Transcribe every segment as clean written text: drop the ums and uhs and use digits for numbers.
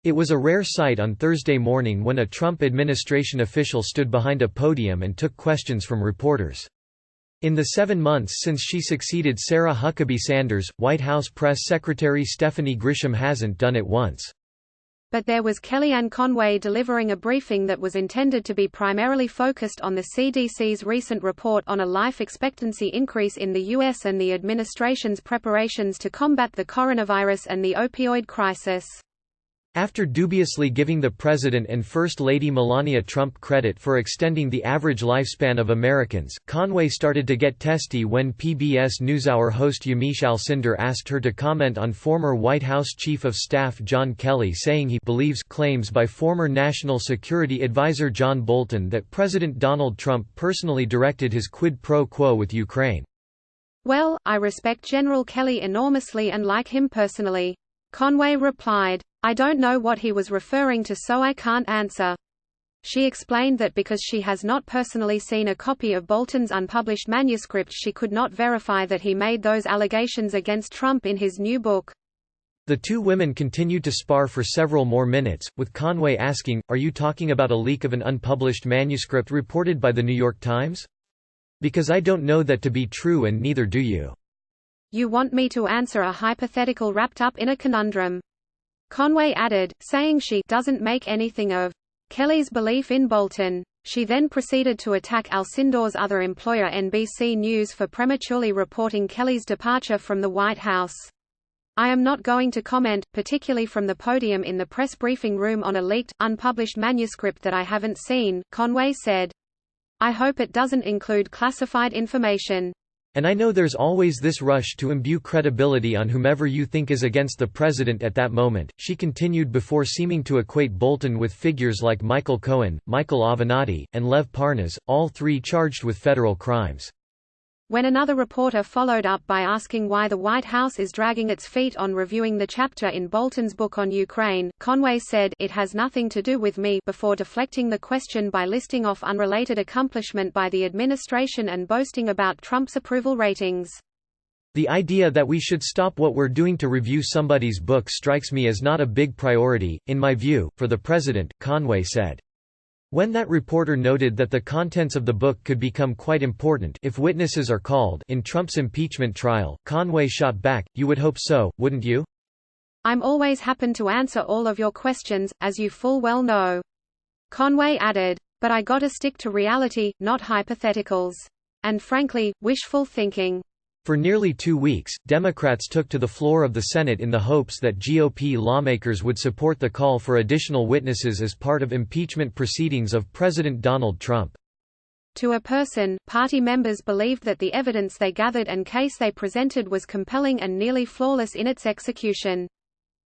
It was a rare sight on Thursday morning when a Trump administration official stood behind a podium and took questions from reporters. In the 7 months since she succeeded Sarah Huckabee Sanders, White House Press Secretary Stephanie Grisham hasn't done it once. But there was Kellyanne Conway delivering a briefing that was intended to be primarily focused on the CDC's recent report on a life expectancy increase in the U.S. and the administration's preparations to combat the coronavirus and the opioid crisis. After dubiously giving the President and First Lady Melania Trump credit for extending the average lifespan of Americans, Conway started to get testy when PBS NewsHour host Yamiche Alcindor asked her to comment on former White House Chief of Staff John Kelly saying he believes claims by former National Security Advisor John Bolton that President Donald Trump personally directed his quid pro quo with Ukraine. "Well, I respect General Kelly enormously and like him personally," Conway replied. "I don't know what he was referring to, so I can't answer." She explained that because she has not personally seen a copy of Bolton's unpublished manuscript, she could not verify that he made those allegations against Trump in his new book. The two women continued to spar for several more minutes, with Conway asking, "Are you talking about a leak of an unpublished manuscript reported by the New York Times? Because I don't know that to be true and neither do you." "You want me to answer a hypothetical wrapped up in a conundrum," Conway added, saying she doesn't make anything of Kelly's belief in Bolton. She then proceeded to attack Alcindor's other employer NBC News for prematurely reporting Kelly's departure from the White House. "I am not going to comment, particularly from the podium in the press briefing room, on a leaked, unpublished manuscript that I haven't seen," Conway said. "I hope it doesn't include classified information. And I know there's always this rush to imbue credibility on whomever you think is against the president at that moment," she continued before seeming to equate Bolton with figures like Michael Cohen, Michael Avenatti, and Lev Parnas, all three charged with federal crimes. When another reporter followed up by asking why the White House is dragging its feet on reviewing the chapter in Bolton's book on Ukraine, Conway said, "It has nothing to do with me," before deflecting the question by listing off unrelated accomplishment by the administration and boasting about Trump's approval ratings. "The idea that we should stop what we're doing to review somebody's book strikes me as not a big priority, in my view, for the president," Conway said. When that reporter noted that the contents of the book could become quite important if witnesses are called in Trump's impeachment trial, Conway shot back, "You would hope so, wouldn't you?" "I'm always happy to answer all of your questions, as you full well know," Conway added. "But I gotta stick to reality, not hypotheticals. And frankly, wishful thinking." For nearly 2 weeks, Democrats took to the floor of the Senate in the hopes that GOP lawmakers would support the call for additional witnesses as part of impeachment proceedings of President Donald Trump. To a person, party members believed that the evidence they gathered and case they presented was compelling and nearly flawless in its execution.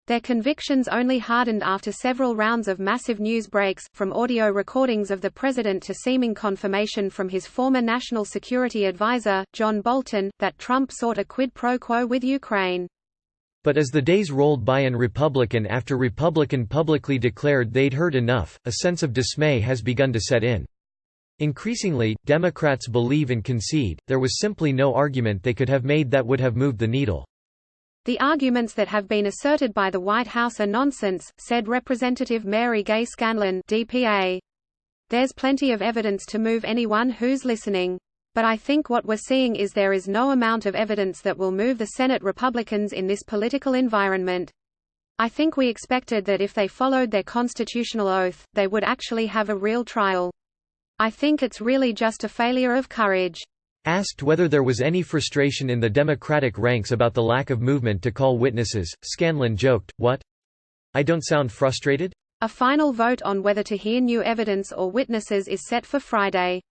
Their convictions only hardened after several rounds of massive news breaks, from audio recordings of the president to seeming confirmation from his former national security advisor, John Bolton, that Trump sought a quid pro quo with Ukraine. But as the days rolled by and Republican after Republican publicly declared they'd heard enough, a sense of dismay has begun to set in. Increasingly, Democrats believe and concede, there was simply no argument they could have made that would have moved the needle. "The arguments that have been asserted by the White House are nonsense," said Representative Mary Gay Scanlon, DPA. "There's plenty of evidence to move anyone who's listening. But I think what we're seeing is there is no amount of evidence that will move the Senate Republicans in this political environment. I think we expected that if they followed their constitutional oath, they would actually have a real trial. I think it's really just a failure of courage." Asked whether there was any frustration in the Democratic ranks about the lack of movement to call witnesses, Scanlon joked, "What? I don't sound frustrated?" A final vote on whether to hear new evidence or witnesses is set for Friday.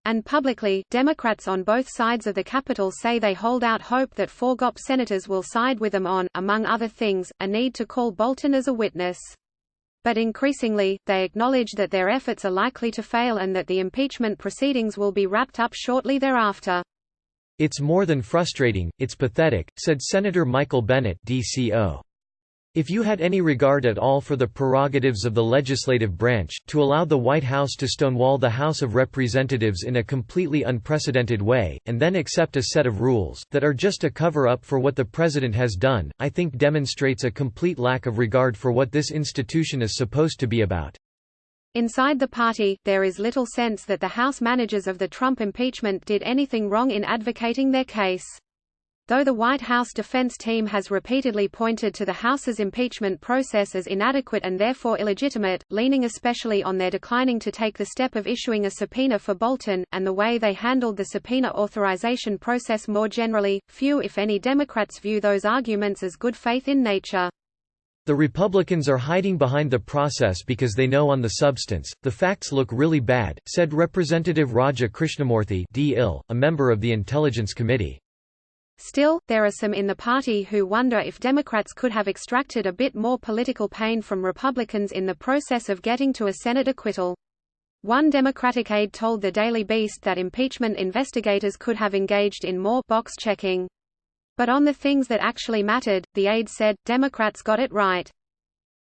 And publicly, Democrats on both sides of the Capitol say they hold out hope that 4 GOP senators will side with them on, among other things, a need to call Bolton as a witness. But increasingly, they acknowledge that their efforts are likely to fail and that the impeachment proceedings will be wrapped up shortly thereafter. "It's more than frustrating, it's pathetic," said Senator Michael Bennet, DCO. If you had any regard at all for the prerogatives of the legislative branch, to allow the White House to stonewall the House of Representatives in a completely unprecedented way, and then accept a set of rules that are just a cover-up for what the president has done, I think demonstrates a complete lack of regard for what this institution is supposed to be about. Inside the party, there is little sense that the House managers of the Trump impeachment did anything wrong in advocating their case. Though the White House defense team has repeatedly pointed to the House's impeachment process as inadequate and therefore illegitimate, leaning especially on their declining to take the step of issuing a subpoena for Bolton, and the way they handled the subpoena authorization process more generally, few if any Democrats view those arguments as good faith in nature. The Republicans are hiding behind the process because they know on the substance, the facts look really bad, said Representative Raja Krishnamurthy D.Ill, a member of the Intelligence Committee. Still, there are some in the party who wonder if Democrats could have extracted a bit more political pain from Republicans in the process of getting to a Senate acquittal. One Democratic aide told the Daily Beast that impeachment investigators could have engaged in more box-checking. But on the things that actually mattered, the aide said, Democrats got it right.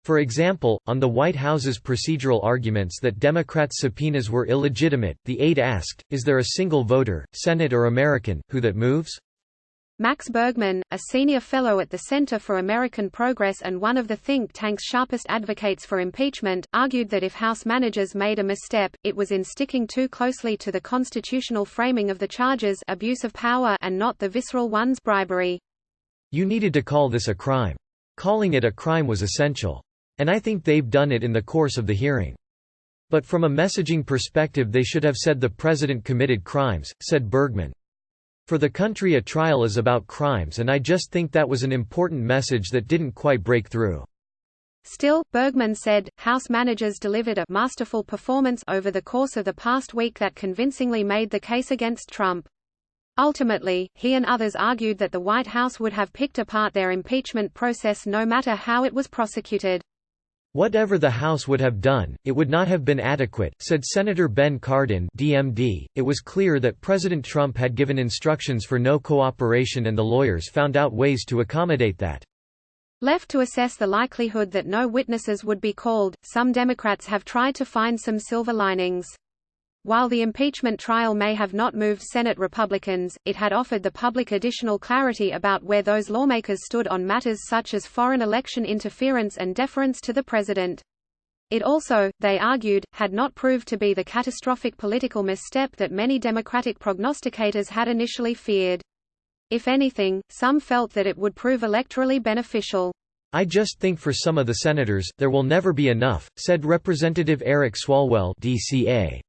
For example, on the White House's procedural arguments that Democrats' subpoenas were illegitimate, the aide asked, is there a single voter, Senate or American, who that moves? Max Bergman, a senior fellow at the Center for American Progress and one of the think tank's sharpest advocates for impeachment, argued that if House managers made a misstep, it was in sticking too closely to the constitutional framing of the charges, abuse of power, and not the visceral ones, bribery. You needed to call this a crime. Calling it a crime was essential. And I think they've done it in the course of the hearing. But from a messaging perspective they should have said the president committed crimes, said Bergman. For the country a trial is about crimes, and I just think that was an important message that didn't quite break through. Still, Bergman said, House managers delivered a masterful performance over the course of the past week that convincingly made the case against Trump. Ultimately, he and others argued that the White House would have picked apart their impeachment process no matter how it was prosecuted. Whatever the House would have done, it would not have been adequate, said Senator Ben Cardin (DMD). It was clear that President Trump had given instructions for no cooperation and the lawyers found out ways to accommodate that. Left to assess the likelihood that no witnesses would be called, some Democrats have tried to find some silver linings. While the impeachment trial may have not moved Senate Republicans, it had offered the public additional clarity about where those lawmakers stood on matters such as foreign election interference and deference to the president. It also, they argued, had not proved to be the catastrophic political misstep that many Democratic prognosticators had initially feared. If anything, some felt that it would prove electorally beneficial. I just think for some of the senators, there will never be enough, said Representative Eric Swalwell (DCA).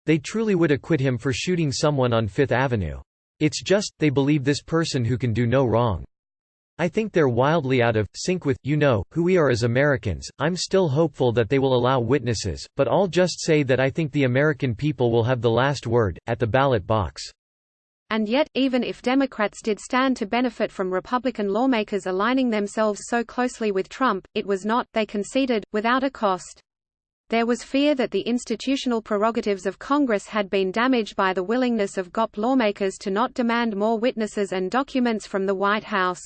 They truly would acquit him for shooting someone on Fifth Avenue. It's just, they believe this person who can do no wrong. I think they're wildly out of sync with, who we are as Americans. I'm still hopeful that they will allow witnesses, but I'll just say that I think the American people will have the last word, at the ballot box. And yet, even if Democrats did stand to benefit from Republican lawmakers aligning themselves so closely with Trump, it was not, they conceded, without a cost. There was fear that the institutional prerogatives of Congress had been damaged by the willingness of GOP lawmakers to not demand more witnesses and documents from the White House.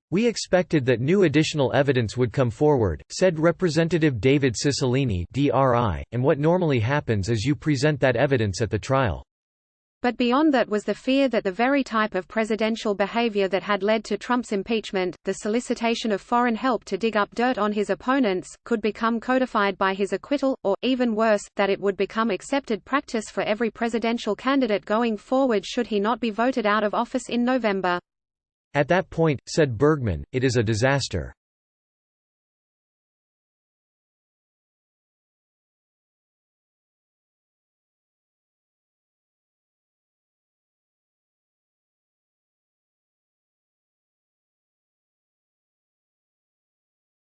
We expected that new additional evidence would come forward, said Representative David Cicilline (DRI), and what normally happens is you present that evidence at the trial. But beyond that was the fear that the very type of presidential behavior that had led to Trump's impeachment, the solicitation of foreign help to dig up dirt on his opponents, could become codified by his acquittal, or, even worse, that it would become accepted practice for every presidential candidate going forward should he not be voted out of office in November. At that point, said Bergman, it is a disaster.